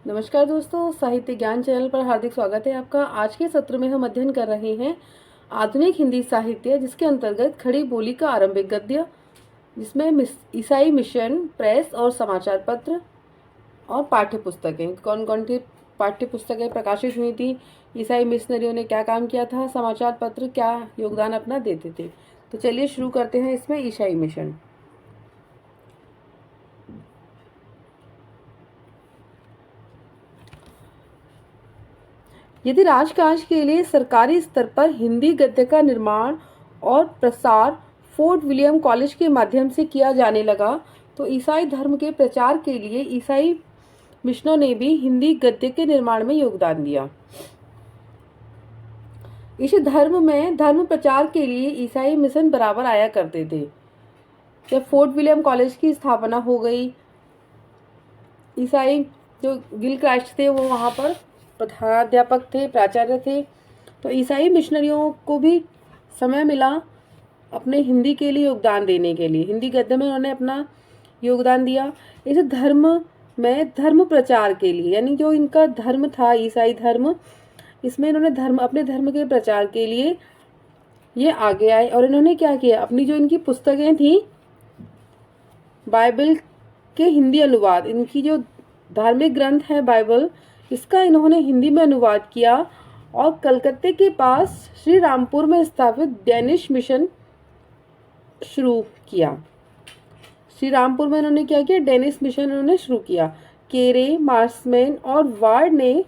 नमस्कार दोस्तों, साहित्य ज्ञान चैनल पर हार्दिक स्वागत है आपका। आज के सत्र में हम अध्ययन कर रहे हैं आधुनिक हिंदी साहित्य, जिसके अंतर्गत खड़ी बोली का आरंभिक गद्य, जिसमें ईसाई मिशन प्रेस और समाचार पत्र और पाठ्य पुस्तकें। कौन कौन सी पाठ्य पुस्तकें प्रकाशित हुई थी, ईसाई मिशनरियों ने क्या काम किया था, समाचार पत्र क्या योगदान अपना देते थे। तो चलिए शुरू करते हैं इसमें ईसाई मिशन। यदि राजकाज के लिए सरकारी स्तर पर हिंदी गद्य का निर्माण और प्रसार फोर्ट विलियम कॉलेज के माध्यम से किया जाने लगा, तो ईसाई धर्म के प्रचार के लिए ईसाई मिशनों ने भी हिंदी गद्य के निर्माण में योगदान दिया। इस धर्म प्रचार के लिए ईसाई मिशन बराबर आया करते थे। जब फोर्ट विलियम कॉलेज की स्थापना हो गई, ईसाई जो गिलक्राइस्ट थे वो वहाँ पर प्रधानाध्यापक थे, प्राचार्य थे। तो ईसाई मिशनरियों को भी समय मिला अपने हिंदी के लिए योगदान देने के लिए। हिंदी गद्य में उन्होंने अपना योगदान दिया। इस धर्म में धर्म प्रचार के लिए, यानी जो इनका धर्म था ईसाई धर्म, इसमें इन्होंने अपने धर्म के प्रचार के लिए ये आगे आए। और इन्होंने क्या किया, अपनी जो इनकी पुस्तकें थी, बाइबल के हिंदी अनुवाद, इनकी जो धार्मिक ग्रंथ है बाइबल, इसका इन्होंने हिंदी में अनुवाद किया और कलकत्ते के पास श्री रामपुर में स्थापित डेनिश मिशन शुरू किया। श्री रामपुर में इन्होंने क्या किया, डेनिश मिशन इन्होंने शुरू किया। केरे, मार्समैन और वार्ड ने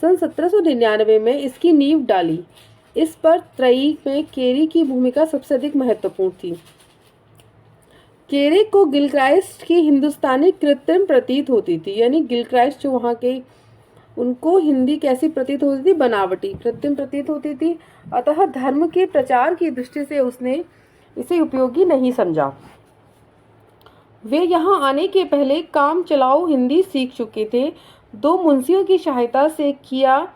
सन 1799 में इसकी नींव डाली। इस पर त्रयी में केरी की भूमिका सबसे अधिक महत्वपूर्ण थी। केरे को गिलक्राइस्ट की हिंदुस्तानी कृत्रिम प्रतीत होती थी, यानी गिलक्राइस्ट जो वहाँ के, उनको हिंदी कैसी प्रतीत होती थी, बनावटी, कृत्रिम प्रतीत होती थी। अतः धर्म के प्रचार की दृष्टि से उसने इसे उपयोगी नहीं समझा। वे यहाँ आने के पहले काम चलाऊ हिंदी सीख चुके थे। 2 मुंशियों की सहायता से किया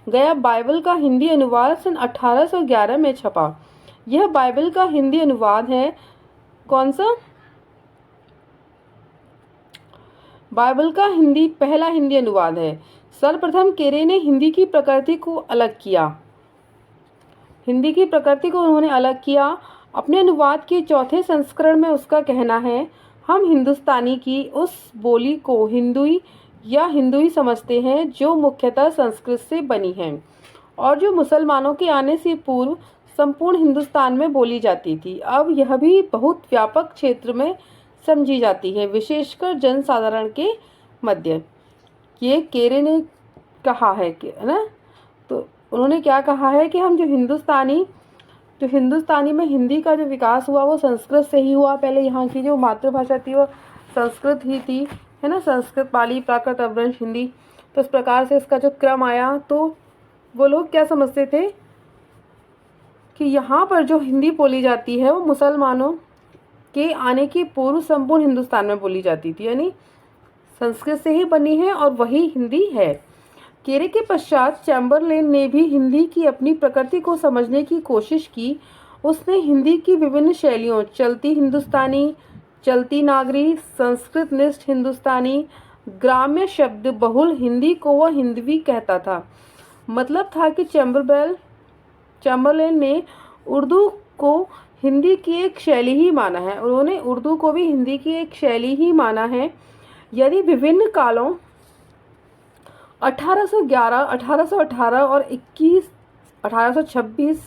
गया बाइबल का हिंदी अनुवाद सन 1811 में छपा। यह बाइबल का हिंदी अनुवाद है। कौन सा? बाइबल का पहला हिंदी अनुवाद है। सर्वप्रथम केरे ने हिंदी की प्रकृति को अलग किया। हिंदी की प्रकृति को उन्होंने अलग किया। अपने अनुवाद के चौथे संस्करण में उसका कहना है, हम हिंदुस्तानी की उस बोली को हिंदुई समझते हैं जो मुख्यतः संस्कृत से बनी है और जो मुसलमानों के आने से पूर्व संपूर्ण हिंदुस्तान में बोली जाती थी। अब यह भी बहुत व्यापक क्षेत्र में समझी जाती है, विशेषकर जनसाधारण के मध्य। ये केरे ने कहा है कि, है ना, तो उन्होंने क्या कहा है कि हम जो हिंदुस्तानी में हिंदी का जो विकास हुआ वो संस्कृत से ही हुआ। पहले यहाँ की जो मातृभाषा थी वो संस्कृत ही थी, है ना, संस्कृत, पाली, प्राकृत, अपभ्रंश, हिंदी। तो इस प्रकार से इसका जो क्रम आया, तो वो लोग क्या समझते थे कि यहाँ पर जो हिंदी बोली जाती है वो मुसलमानों के आने के पूर्व संपूर्ण हिंदुस्तान में बोली जाती थी, यानी संस्कृत से ही बनी है और वही हिंदी है। केरे के पश्चात चैम्बरलेन ने भी हिंदी की अपनी प्रकृति को समझने की कोशिश की। उसने हिंदी की विभिन्न शैलियों, चलती हिंदुस्तानी, चलती नागरी, संस्कृत निष्ठ हिंदुस्तानी, ग्राम्य शब्द बहुल हिंदी को वह हिंदवी कहता था। मतलब था कि चैम्बरलेन ने उर्दू को हिंदी की एक शैली ही माना है। उन्होंने उर्दू को भी हिंदी की एक शैली ही माना है। यदि विभिन्न कालों 1811, 1818 और 1826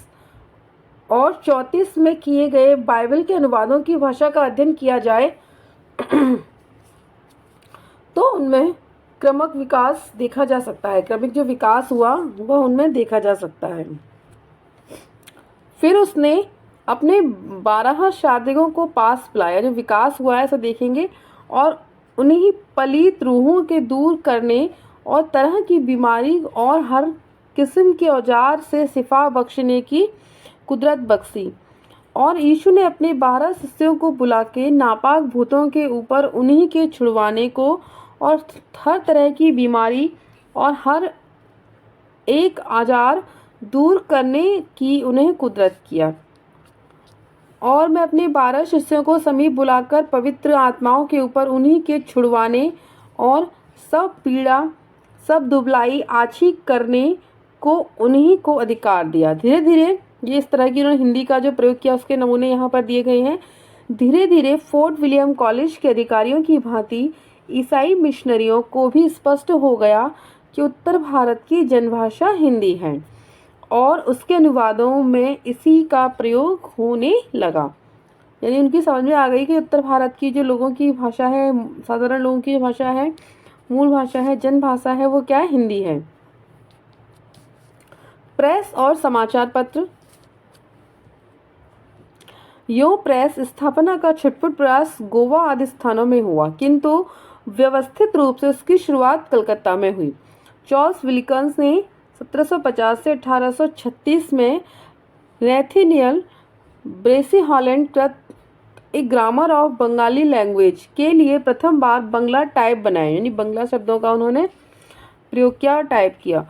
और 34 में किए गए बाइबल के अनुवादों की भाषा का अध्ययन किया जाए तो उनमें क्रमिक विकास देखा जा सकता है। क्रमिक जो विकास हुआ वह उनमें देखा जा सकता है। फिर उसने अपने 12 शार्दिकों को पास बुलाया। जो विकास हुआ है ऐसा देखेंगे, और उन्हीं पलीत रूहों के दूर करने और तरह की बीमारी और हर किस्म के औजार से शिफा बख्शने की कुदरत बख्शी। और यीशु ने अपने 12 शिष्यों को बुला के नापाक भूतों के ऊपर उन्हीं के छुड़वाने को और हर तरह की बीमारी और हर एक औजार दूर करने की उन्हें कुदरत किया। और मैं अपने 12 शिष्यों को समीप बुलाकर पवित्र आत्माओं के ऊपर उन्हीं के छुड़वाने और सब पीड़ा सब दुबलाई आछी करने को उन्हीं को अधिकार दिया। धीरे धीरे ये इस तरह की उन्होंने हिंदी का जो प्रयोग किया उसके नमूने यहाँ पर दिए गए हैं। धीरे धीरे फोर्ट विलियम कॉलेज के अधिकारियों की भांति ईसाई मिशनरियों को भी स्पष्ट हो गया कि उत्तर भारत की जनभाषा हिंदी है और उसके अनुवादों में इसी का प्रयोग होने लगा। यानी उनकी समझ में आ गई कि उत्तर भारत की जो लोगों की भाषा है, साधारण लोगों की भाषा है, मूल भाषा है, जन भाषा है, वो क्या है? हिंदी है। प्रेस और समाचार पत्र। यो प्रेस स्थापना का छुटपुट प्रयास गोवा आदि स्थानों में हुआ, किंतु व्यवस्थित रूप से उसकी शुरुआत कलकत्ता में हुई। चार्ल्स विल्किंस ने 1750 से 1836 में रैथिनियल ब्रेसी हॉलैंड कृत एक ग्रामर ऑफ बंगाली लैंग्वेज के लिए प्रथम बार बंगला टाइप बनाया, यानी बंगला शब्दों का उन्होंने प्रयोग किया, टाइप किया।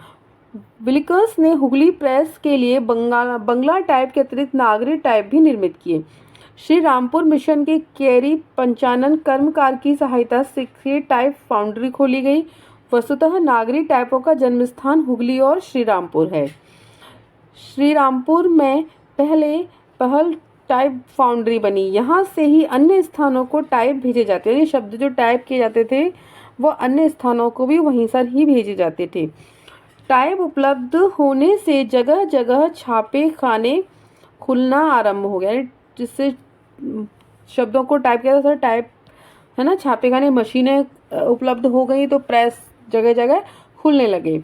विल्किंस ने हुगली प्रेस के लिए बंगला टाइप के अतिरिक्त नागरी टाइप भी निर्मित किए। श्री रामपुर मिशन के कैरी पंचानन कर्मकार की सहायता से टाइप फाउंड्री खोली गई। वस्तुतः नागरी टाइपों का जन्म स्थान हुगली और श्री रामपुर है। श्री रामपुर में पहल टाइप फाउंड्री बनी। यहाँ से ही अन्य स्थानों को टाइप भेजे जाते, यानी शब्द जो टाइप किए जाते थे वो अन्य स्थानों को भी वहीं से ही भेजे जाते थे। टाइप उपलब्ध होने से जगह जगह छापे खाने खुलना आरंभ हो गया, जिससे शब्दों को टाइप किया जाता था। टाइप है ना, छापे खाने मशीनें उपलब्ध हो गई तो प्रेस जगह जगह खुलने लगे।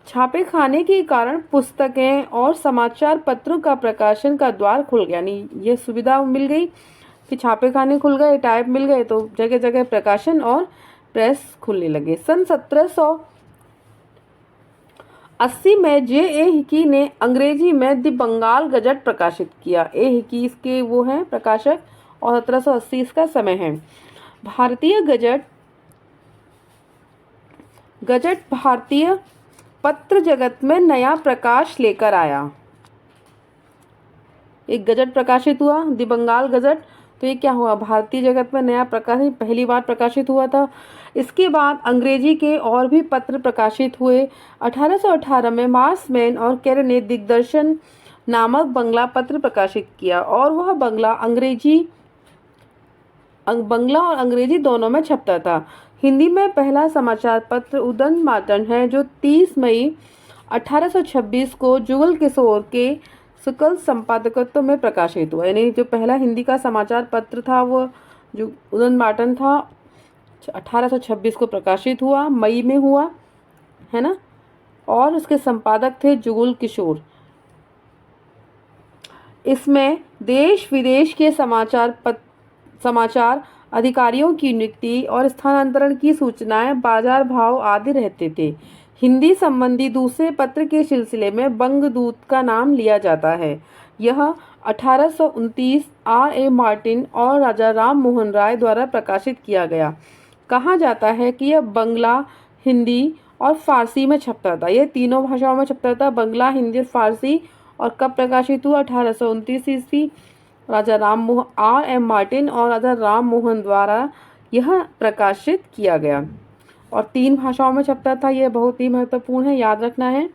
छापे खाने के कारण पुस्तकें और समाचार पत्रों का प्रकाशन का द्वार खुल गया, यानी ये सुविधा मिल गई कि छापे खाने खुल गए, टाइप मिल गए, तो जगह जगह प्रकाशन और प्रेस खुलने लगे। सन 1780 में जे.ए. हिकी ने अंग्रेजी में द बंगाल गजट प्रकाशित किया। ए हिकी इसके वो हैं प्रकाशक और 1780 इसका समय है। भारतीय गजट भारतीय पत्र जगत में नया प्रकाश लेकर आया। एक गजट प्रकाशित हुआ, द बंगाल गजट, तो ये क्या हुआ? भारतीय जगत में नया प्रकाश पहली बार प्रकाशित हुआ था। इसके बाद अंग्रेजी के और भी पत्र प्रकाशित हुए। 1818 में मार्समैन और केर ने दिग्दर्शन नामक बंगला पत्र प्रकाशित किया और वह बंगला और अंग्रेजी दोनों में छपता था। हिंदी में पहला समाचार पत्र उदन मातन है, जो 30 मई 1826 को जुगल किशोर के सकल संपादकत्व में प्रकाशित हुआ। यानी जो पहला हिंदी का समाचार पत्र था वो जो उदन मार्टन था, 1826 को प्रकाशित हुआ, मई में हुआ, है ना, और उसके संपादक थे जुगल किशोर। इसमें देश विदेश के समाचार अधिकारियों की नियुक्ति और स्थानांतरण की सूचनाएं, बाजार भाव आदि रहते थे। हिंदी संबंधी दूसरे पत्र के सिलसिले में बंगदूत का नाम लिया जाता है। यह 1829 R.A. मार्टिन और राजा राम मोहन राय द्वारा प्रकाशित किया गया। कहा जाता है कि यह बंगला, हिंदी और फारसी में छपता था। यह तीनों भाषाओं में छपता था, बंगला, हिंदी और फारसी। और कब प्रकाशित हुआ? 1829 ईस्वी। राजा R.M. मार्टिन और राजा राम मोहन द्वारा यह प्रकाशित किया गया और 3 भाषाओं में छपता था। यह बहुत ही महत्वपूर्ण है, याद रखना है।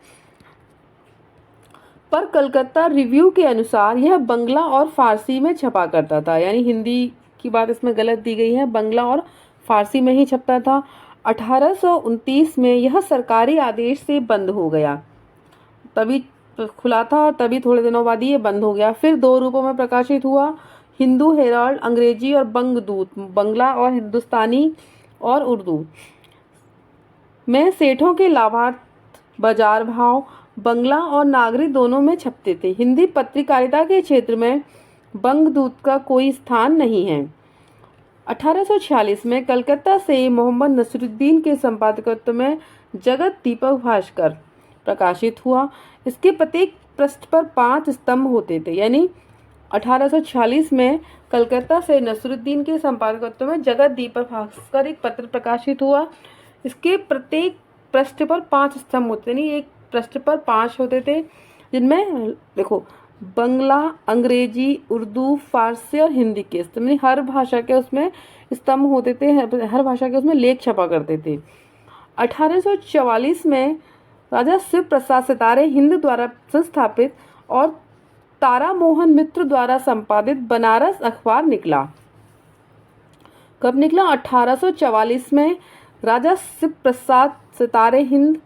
पर कलकत्ता रिव्यू के अनुसार यह बंगला और फारसी में छपा करता था, यानी हिंदी की बात इसमें गलत दी गई है, बंगला और फारसी में ही छपता था। 1829 में यह सरकारी आदेश से बंद हो गया, तभी खुला था, तभी थोड़े दिनों बाद ये बंद हो गया। फिर 2 रूपों में प्रकाशित हुआ, हिंदू हेराल्ड अंग्रेजी और बंगदूत बंगला और हिंदुस्तानी और उर्दू में सेठों के लाभार्थ, बाजार भाव, बंगला और नागरिक दोनों में छपते थे। हिंदी पत्रकारिता के क्षेत्र में बंगदूत का कोई स्थान नहीं है। 1846 में कलकत्ता से मोहम्मद नसरुद्दीन के संपादकत्व में जगत दीपक भास्कर प्रकाशित हुआ। इसके प्रत्येक पृष्ठ पर 5 स्तंभ होते थे, यानी 1846 में कलकत्ता से नसरुद्दीन के संपादकत्व में जगत दीपक भास्कर एक पत्र प्रकाशित हुआ। इसके प्रत्येक पृष्ठ पर 5 स्तंभ होते, यानी एक पृष्ठ पर 5 होते थे, जिनमें देखो बंगला, अंग्रेजी, उर्दू, फारसी और हिंदी के स्तंभ, यानी हर भाषा के उसमें स्तंभ होते थे, हर भाषा के उसमें लेख छपा करते थे। 1844 में राजा शिव प्रसाद सितारे हिंद द्वारा संस्थापित और तारा मोहन मित्र द्वारा संपादित बनारस अखबार निकला। कब निकला? 1844 में राजा शिव प्रसाद सितारे हिंद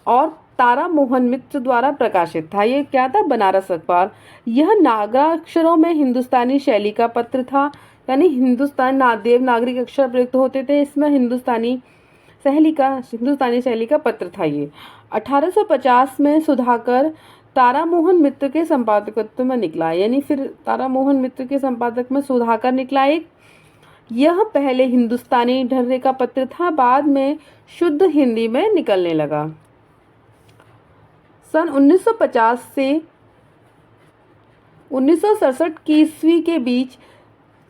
और तारा मोहन मित्र द्वारा प्रकाशित था। ये क्या था? बनारस अखबार। यह नागराक्षरों में हिंदुस्तानी शैली का पत्र था, यानी देवनागरी अक्षर प्रयुक्त होते थे, इसमें हिंदुस्तानी शैली का पत्र था ये। 1850 में सुधाकर तारा मोहन मित्र के संपादकत्व में निकला, यानी फिर तारा मोहन मित्र के संपादक में सुधाकर निकला एक। यह पहले हिंदुस्तानी ढर्रे का पत्र था, बाद में शुद्ध हिंदी में निकलने लगा। सन 1950 से 1967 की ईस्वी के बीच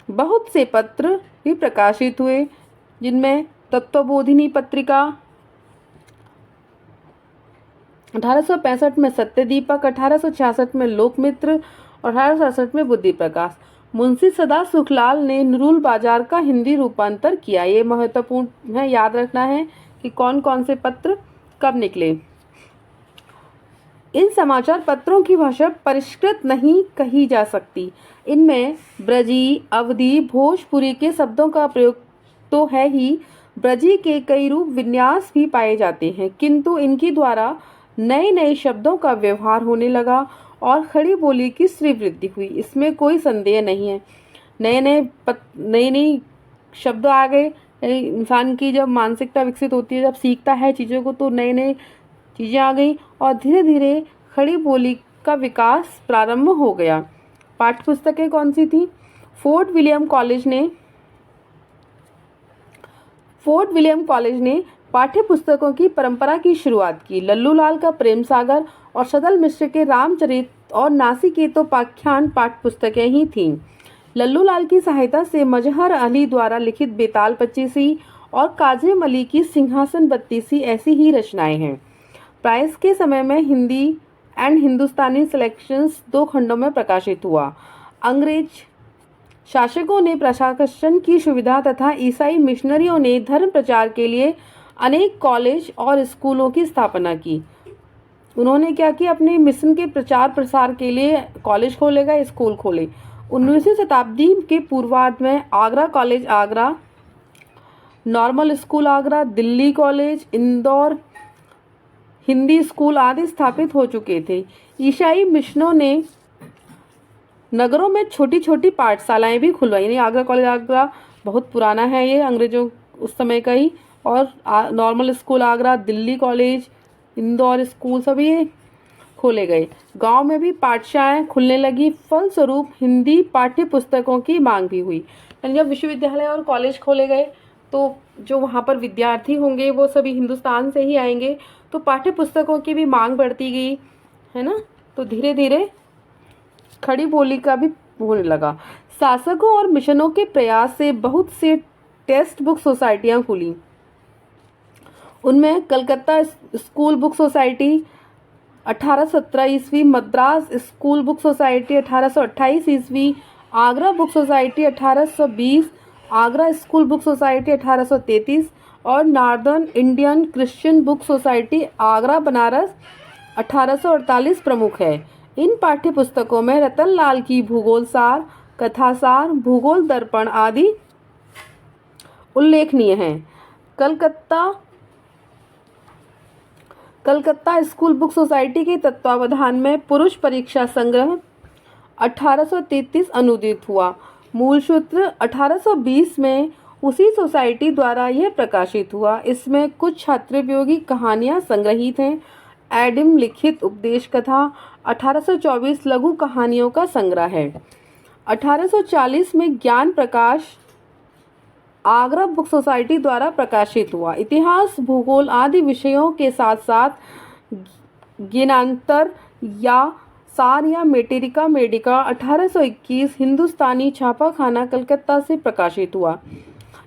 बहुत से पत्र भी प्रकाशित हुए, जिनमें तत्वबोधिनी पत्रिका, 1865 में सत्यदीपक, 1866 में लोकमित्र और 1868 में बुद्धि प्रकाश। मुंशी सदा सुखलाल ने नुरुल बाजार का हिंदी रूपांतर किया। ये महत्वपूर्ण है, याद रखना है कि कौन कौन से पत्र कब निकले। इन समाचार पत्रों की भाषा परिष्कृत नहीं कही जा सकती। इनमें ब्रजी, अवधी, भोजपुरी के शब्दों का प्रयोग तो है ही, ब्रजी के कई रूप विन्यास भी पाए जाते हैं, किंतु इनकी द्वारा नए नए शब्दों का व्यवहार होने लगा और खड़ी बोली की श्रीवृद्धि हुई, इसमें कोई संदेह नहीं है। नए नए शब्द आ गए। इंसान की जब मानसिकता विकसित होती है, जब सीखता है चीज़ों को, तो नए नए चीज़ें आ गई और धीरे धीरे खड़ी बोली का विकास प्रारंभ हो गया। पाठ्य पुस्तकें कौन सी थी? फोर्ट विलियम कॉलेज ने पाठ्य पुस्तकों की परंपरा की शुरुआत की। लल्लू लाल का प्रेम सागर और सदल मिश्र के रामचरित और नासिकेतोपाख्यान पाठ्य पुस्तकें ही थीं। लल्लू लाल की सहायता से मजहर अली द्वारा लिखित बेताल पच्चीसी और काज़िम अली की सिंहासन बत्तीसी ऐसी ही रचनाएं हैं। प्राइस के समय में हिंदी एंड हिंदुस्तानी सिलेक्शंस 2 खंडों में प्रकाशित हुआ। अंग्रेज शासकों ने प्रशासन की सुविधा तथा ईसाई मिशनरियों ने धर्म प्रचार के लिए अनेक कॉलेज और स्कूलों की स्थापना की। उन्होंने क्या किया? अपने मिशन के प्रचार प्रसार के लिए कॉलेज खोले गए, स्कूल खोले। 19वीं शताब्दी के पूर्वार्ध में Agra college Agra, normal school Agra, Delhi college, Indore Hindi school आदि स्थापित हो चुके थे। ईसाई मिशनों ने नगरों में छोटी छोटी पाठशालाएं भी खुलवाई, यानी आगरा कॉलेज आगरा बहुत पुराना है, ये अंग्रेजों उस समय का ही। और normal school Agra, Delhi college, Indore school सभी ये खोले गए। गांव में भी पाठशालाएं खुलने लगी। फलस्वरूप हिंदी पाठ्य पुस्तकों की मांग भी हुई। यानी जब विश्वविद्यालय और कॉलेज खोले गए तो जो वहाँ पर विद्यार्थी होंगे वो सभी हिंदुस्तान से ही आएंगे, तो पाठ्य पुस्तकों की भी मांग बढ़ती गई, है ना। तो धीरे धीरे खड़ी बोली का भी होने लगा। शासकों और मिशनों के प्रयास से बहुत से टेक्स्ट बुक सोसाइटियाँ खुली। उनमें कलकत्ता स्कूल बुक सोसाइटी 1817 ईस्वी, मद्रास स्कूल बुक सोसाइटी 1828 ईस्वी, Agra book society 1820, Agra school book society 1833 और northern Indian Christian book society Agra Banaras 1848 प्रमुख है। इन पाठ्य पुस्तकों में रतनलाल की भूगोल सार, कथासार, भूगोल दर्पण आदि उल्लेखनीय हैं। कलकत्ता स्कूल बुक सोसाइटी के तत्वावधान में पुरुष परीक्षा संग्रह 1833 अनुदित हुआ। मूल सूत्र 1820 में उसी सोसाइटी द्वारा यह प्रकाशित हुआ। इसमें कुछ छात्रोपयोगी कहानियां संग्रहित हैं। एडम लिखित उपदेश कथा 1824 लघु कहानियों का संग्रह है। 1840 में ज्ञान प्रकाश आगरा बुक सोसाइटी द्वारा प्रकाशित हुआ। इतिहास, भूगोल आदि विषयों के साथ साथ ज्ञानांतर या सार या मेटेरिका मेडिका 1821 हिंदुस्तानी छापाखाना कलकत्ता से प्रकाशित हुआ।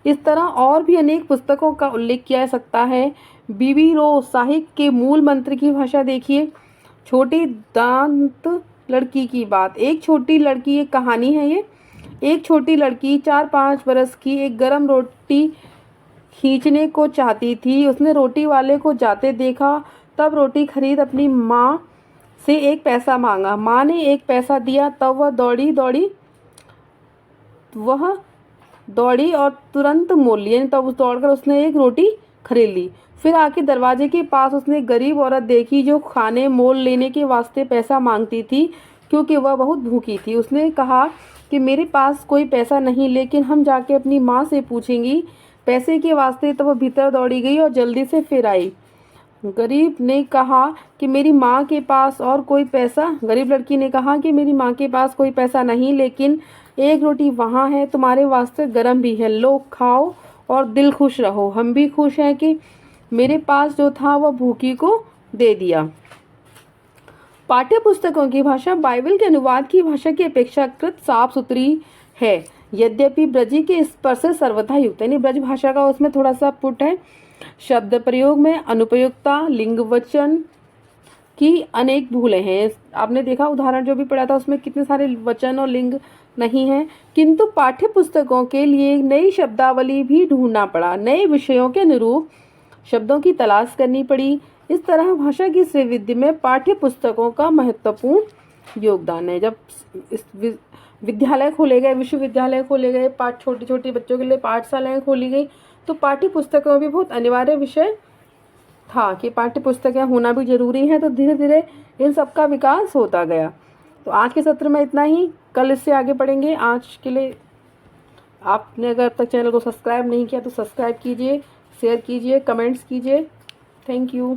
इस तरह और भी अनेक पुस्तकों का उल्लेख किया जा सकता है। बीबी रो साहित्य के मूल मंत्र की भाषा देखिए। छोटी दांत लड़की की बात। एक छोटी लड़की, एक कहानी है ये। एक छोटी लड़की 4-5 बरस की एक गरम रोटी खींचने को चाहती थी। उसने रोटी वाले को जाते देखा, तब रोटी खरीद अपनी माँ से 1 पैसा मांगा। माँ ने 1 पैसा दिया, तब वह दौड़ी और तुरंत मोल ली, यानी तब दौड़कर उसने 1 रोटी खरीद ली। फिर आके दरवाजे के पास उसने गरीब औरत देखी जो खाने मोल लेने के वास्ते पैसा मांगती थी, क्योंकि वह बहुत भूखी थी। उसने कहा कि मेरे पास कोई पैसा नहीं, लेकिन हम जाके अपनी माँ से पूछेंगी पैसे के वास्ते। तो वह भीतर दौड़ी गई और जल्दी से फिर आई। गरीब ने कहा कि मेरी माँ के पास और कोई पैसा गरीब लड़की ने कहा कि मेरी माँ के पास कोई पैसा नहीं, लेकिन 1 रोटी वहाँ है, तुम्हारे वास्ते गरम भी है, लो खाओ और दिल खुश रहो। हम भी खुश हैं कि मेरे पास जो था वह भूखी को दे दिया। पाठ्य पुस्तकों की भाषा बाइबल के अनुवाद की भाषा की अपेक्षाकृत साफ सुथरी है, यद्यपि ब्रजी के स्पर्श से सर्वथा युक्त, यानी ब्रज भाषा का उसमें थोड़ा सा पुट है। शब्द प्रयोग में अनुपयुक्तता, लिंग वचन की अनेक भूलें हैं। आपने देखा उदाहरण जो भी पढ़ा था उसमें कितने सारे वचन और लिंग नहीं है। किंतु पाठ्य पुस्तकों के लिए नई शब्दावली भी ढूंढना पड़ा, नए विषयों के अनुरूप शब्दों की तलाश करनी पड़ी। इस तरह भाषा की श्रीविद्या में पाठ्य पुस्तकों का महत्वपूर्ण योगदान है। जब विद्यालय खोले गए, विश्वविद्यालय खोले गए, छोटे छोटे बच्चों के लिए पाठशालाएं खोली गई, तो पाठ्य पुस्तकों में भी बहुत अनिवार्य विषय था कि पाठ्य पुस्तकें होना भी जरूरी है। तो धीरे धीरे इन सब का विकास होता गया। तो आज के सत्र में इतना ही, कल इससे आगे पढ़ेंगे। आज के लिए आपने अगर अब तक चैनल को सब्सक्राइब नहीं किया तो सब्सक्राइब कीजिए, शेयर कीजिए, कमेंट्स कीजिए। Thank you.